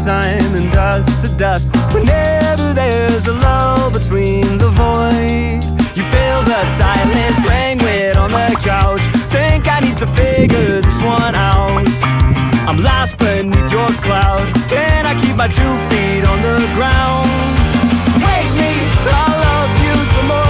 time and dust to dust. Whenever there's a lull between the void, you feel the silence languid on the couch. Think I need to figure this one out. I'm lost beneath your cloud. Can I keep my 2 feet on the ground? Wake me, I'll love you some more.